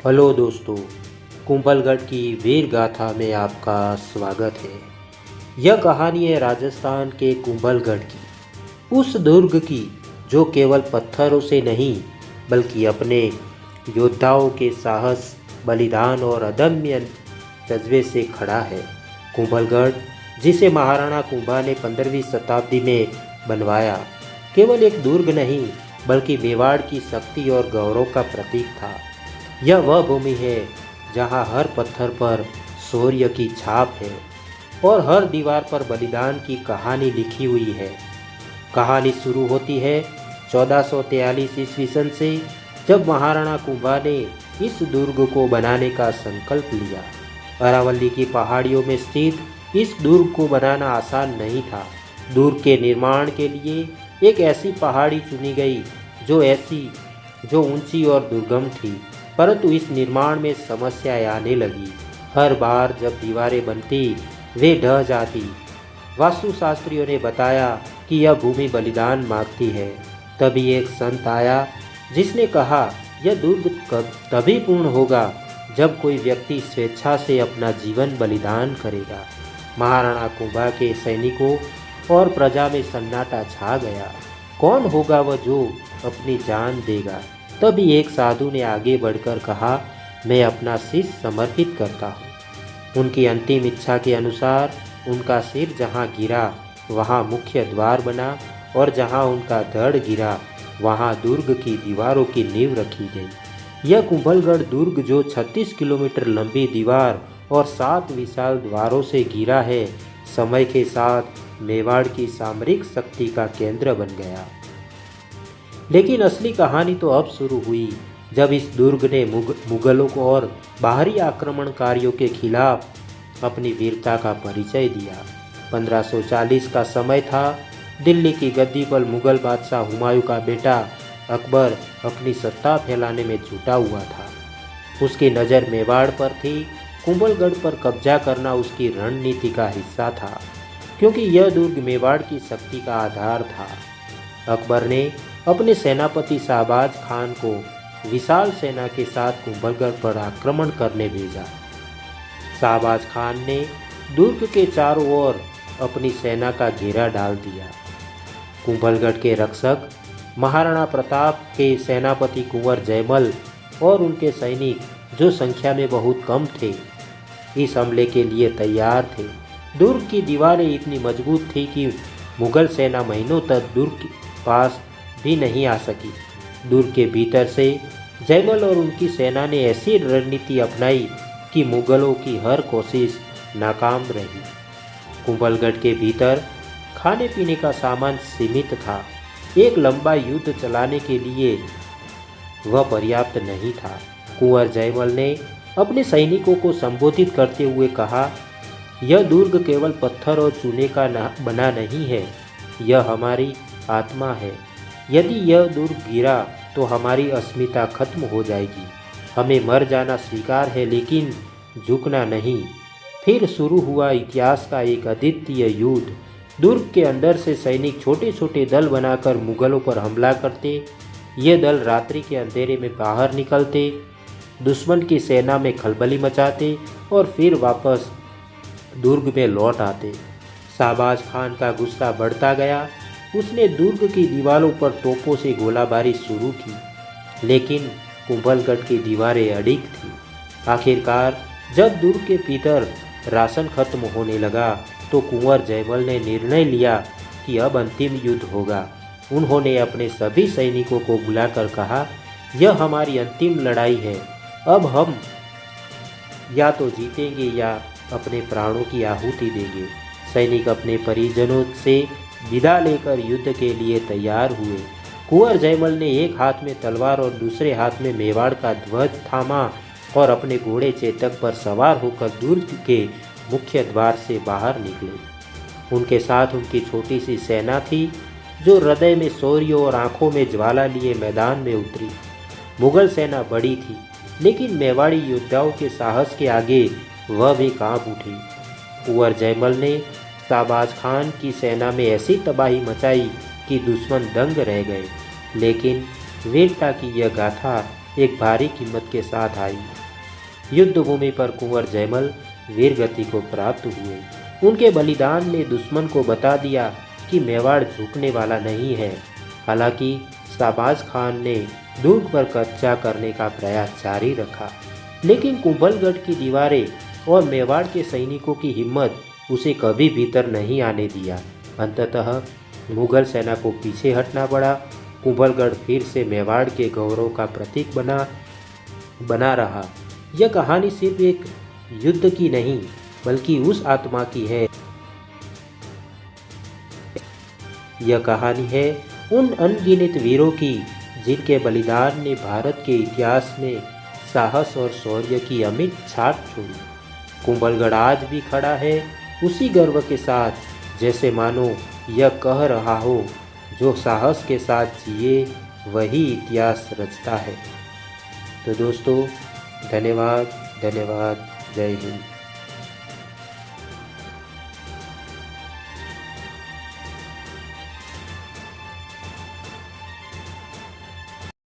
Hello दोस्तों, कुंभलगढ़ की वीर गाथा में आपका स्वागत है। यह कहानी है राजस्थान के कुंभलगढ़ की, उस दुर्ग की जो केवल पत्थरों से नहीं बल्कि अपने योद्धाओं के साहस, बलिदान और अदम्य जज्बे से खड़ा है। कुंभलगढ़, जिसे महाराणा कुंभा ने 15वीं शताब्दी में बनवाया, केवल एक दुर्ग नहीं बल्कि मेवाड़ की शक्ति और गौरव का प्रतीक था। यह वह भूमि है जहाँ हर पत्थर पर शौर्य की छाप है और हर दीवार पर बलिदान की कहानी लिखी हुई है। कहानी शुरू होती है 1443 ईस्वी सन से, जब महाराणा कुंभा ने इस दुर्ग को बनाने का संकल्प लिया। अरावली की पहाड़ियों में स्थित इस दुर्ग को बनाना आसान नहीं था। दुर्ग के निर्माण के लिए एक ऐसी पहाड़ी चुनी गई जो ऊंची और दुर्गम थी, परंतु इस निर्माण में समस्याएं आने लगी। हर बार जब दीवारें बनती वे ढह जाती। वास्तुशास्त्रियों ने बताया कि यह भूमि बलिदान मांगती है। तभी एक संत आया जिसने कहा, यह दुर्ग तभी पूर्ण होगा जब कोई व्यक्ति स्वेच्छा से अपना जीवन बलिदान करेगा। महाराणा कुंभा के सैनिकों और प्रजा में सन्नाटा छा गया। कौन होगा वह जो अपनी जान देगा? तभी एक साधु ने आगे बढ़कर कहा, मैं अपना शीश समर्पित करता हूँ। उनकी अंतिम इच्छा के अनुसार उनका सिर जहाँ गिरा वहाँ मुख्य द्वार बना और जहाँ उनका धड़ गिरा वहाँ दुर्ग की दीवारों की नींव रखी गई। यह कुंभलगढ़ दुर्ग, जो 36 किलोमीटर लंबी दीवार और 7 विशाल द्वारों से घिरा है, समय के साथ मेवाड़ की सामरिक शक्ति का केंद्र बन गया। लेकिन असली कहानी तो अब शुरू हुई, जब इस दुर्ग ने मुगलों को और बाहरी आक्रमणकारियों के खिलाफ अपनी वीरता का परिचय दिया। 1540 का समय था। दिल्ली की गद्दी पर मुगल बादशाह हुमायूं का बेटा अकबर अपनी सत्ता फैलाने में जुटा हुआ था। उसकी नज़र मेवाड़ पर थी। कुंभलगढ़ पर कब्जा करना उसकी रणनीति का हिस्सा था, क्योंकि यह दुर्ग मेवाड़ की शक्ति का आधार था। अकबर ने अपने सेनापति शाहबाज खान को विशाल सेना के साथ कुंभलगढ़ पर आक्रमण करने भेजा। शाहबाज खान ने दुर्ग के चारों ओर अपनी सेना का घेरा डाल दिया। कुंभलगढ़ के रक्षक महाराणा प्रताप के सेनापति कुंवर जयमल और उनके सैनिक, जो संख्या में बहुत कम थे, इस हमले के लिए तैयार थे। दुर्ग की दीवारें इतनी मजबूत थी कि मुगल सेना महीनों तक दुर्ग के पास भी नहीं आ सकी। दुर्ग के भीतर से जयमल और उनकी सेना ने ऐसी रणनीति अपनाई कि मुगलों की हर कोशिश नाकाम रही। कुंभलगढ़ के भीतर खाने पीने का सामान सीमित था। एक लंबा युद्ध चलाने के लिए वह पर्याप्त नहीं था। कुंवर जयमल ने अपने सैनिकों को संबोधित करते हुए कहा, यह दुर्ग केवल पत्थर और चूने का बना नहीं है, यह हमारी आत्मा है। यदि यह दुर्ग गिरा तो हमारी अस्मिता खत्म हो जाएगी। हमें मर जाना स्वीकार है, लेकिन झुकना नहीं। फिर शुरू हुआ इतिहास का एक अद्वितीय युद्ध। दुर्ग के अंदर से सैनिक छोटे छोटे दल बनाकर मुगलों पर हमला करते। ये दल रात्रि के अंधेरे में बाहर निकलते, दुश्मन की सेना में खलबली मचाते और फिर वापस दुर्ग में लौट आते। शाहबाज खान का गुस्सा बढ़ता गया। उसने दुर्ग की दीवारों पर तोपों से गोलाबारी शुरू की, लेकिन कुंभलगढ़ की दीवारें अडिग थीं। आखिरकार जब दुर्ग के भीतर राशन खत्म होने लगा तो कुंवर जयमल ने निर्णय लिया कि अब अंतिम युद्ध होगा। उन्होंने अपने सभी सैनिकों को बुलाकर कहा, यह हमारी अंतिम लड़ाई है। अब हम या तो जीतेंगे या अपने प्राणों की आहुति देंगे। सैनिक अपने परिजनों से विदा लेकर युद्ध के लिए तैयार हुए। कुंवर जयमल ने एक हाथ में तलवार और दूसरे हाथ में मेवाड़ का ध्वज थामा और अपने घोड़े चेतक पर सवार होकर दुर्ग के मुख्य द्वार से बाहर निकले। उनके साथ उनकी छोटी सी सेना थी, जो हृदय में शौर्य और आंखों में ज्वाला लिए मैदान में उतरी। मुगल सेना बड़ी थी, लेकिन मेवाड़ी योद्धाओं के साहस के आगे वह भी कांप उठी। कुंवर जयमल ने शाहबाज खान की सेना में ऐसी तबाही मचाई कि दुश्मन दंग रह गए। लेकिन वीरता की यह गाथा एक भारी कीमत के साथ आई। युद्ध भूमि पर कुंवर जयमल वीर गति को प्राप्त हुए। उनके बलिदान ने दुश्मन को बता दिया कि मेवाड़ झुकने वाला नहीं है। हालांकि शाहबाज खान ने दुर्ग पर कब्जा करने का प्रयास जारी रखा, लेकिन कुंभलगढ़ की दीवारें और मेवाड़ के सैनिकों की हिम्मत उसे कभी भीतर नहीं आने दिया। अंततः मुगल सेना को पीछे हटना पड़ा। कुंभलगढ़ फिर से मेवाड़ के गौरव का प्रतीक बना रहा। यह कहानी सिर्फ एक युद्ध की नहीं, बल्कि उस आत्मा की है। यह कहानी है उन अनगिनत वीरों की जिनके बलिदान ने भारत के इतिहास में साहस और शौर्य की अमिट छाप छोड़ी। कुंभलगढ़ आज भी खड़ा है उसी गर्व के साथ, जैसे मानो यह कह रहा हो, जो साहस के साथ जिए वही इतिहास रचता है। तो दोस्तों, धन्यवाद, जय हिंद।